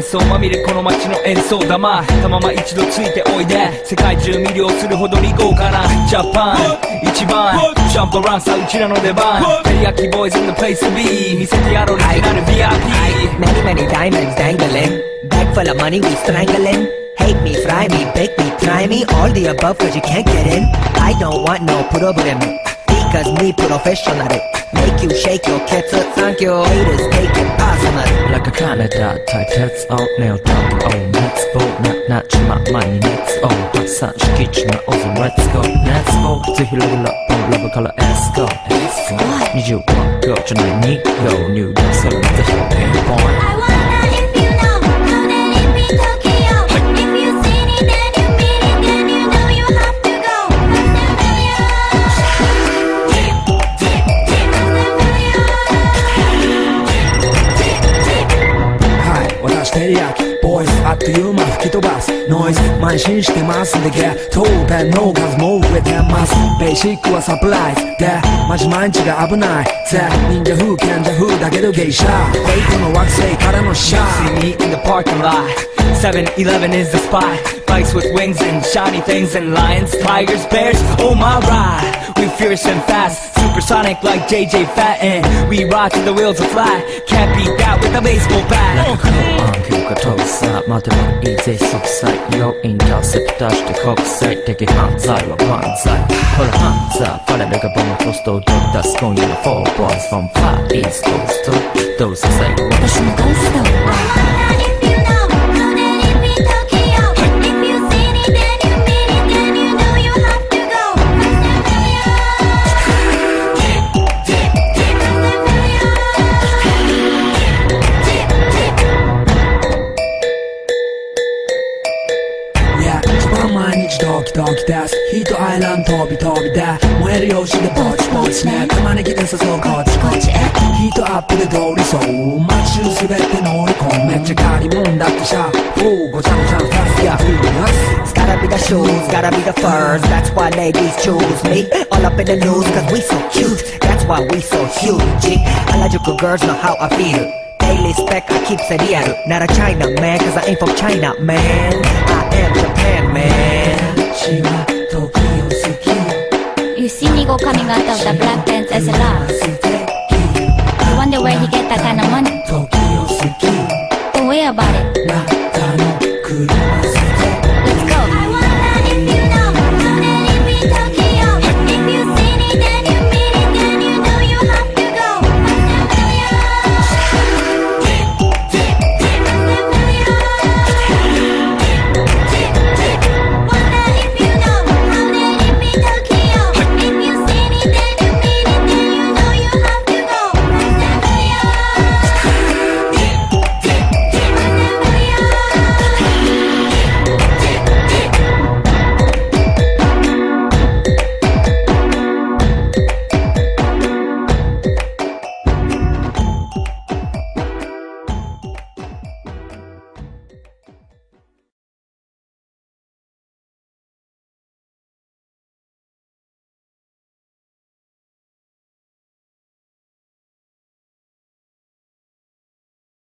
想まみれこの街の演奏玉たまま一度ついておいで世界中魅了するほどに豪華なジャパン一番ジャンプランさうちらの出番テリヤキボーイズ in the place to be 見せてやろうリジナル VIP Many many diamonds dangling Bag full of money we strangling Hate me, fry me, bake me, try me All the above cause you can't get in I don't want no problem Because me professional Make you shake your cats up Thank you haters take it personal Like a Canada type heads out nail down Oh let's go not my money let's go たくさん敷地なオズ Let's go Let's go ぜひレベルアップラブから Let's go 21 go じゃない2 go 入力するぜひ Pinpointテリヤキボーイズあっという間吹き飛ばすノイズ慢心してますんでゲットペンの数も増えてますベーシックはサプライズでマジ毎日が危ないぜ忍者風賢者風だけどゲイシャフェイクの惑星からのシャー See me in the parking lot 7-Eleven is the spot Bikes with wings and shiny things and lions, tigers, bears, oh my ride We fierce and fast, supersonic like JJ Fatten We ride till the wheels are flat Can't beat that with a baseball bat Like a cool on 急化搭載待てばいいぜ即歳要インターセプターして国際的犯罪は万歳これハンザーファレルがボムポストを取り出す今夜の4 boys from far east coast どうせ最後私のゴースト毎日ドキドキですヒートアイランド飛び飛びで燃える用紙でポチポチね玉ねぎで誘うこっちこっちへヒートアップで通りそう街中すべて乗り込むめっちゃ借りもんだってシャーごちゃごちゃファスやフーマス It's gotta be the shoes, gotta be the furs That's why ladies choose me All up in the news cause we so cute That's why we so huge Harajuku girls know how I feel Daily spec I keep it real Not a China man cause I ain't from China man I am Japan man You see me go coming out of the black pants as a lot You wonder where he get that kind of money Don't worry about it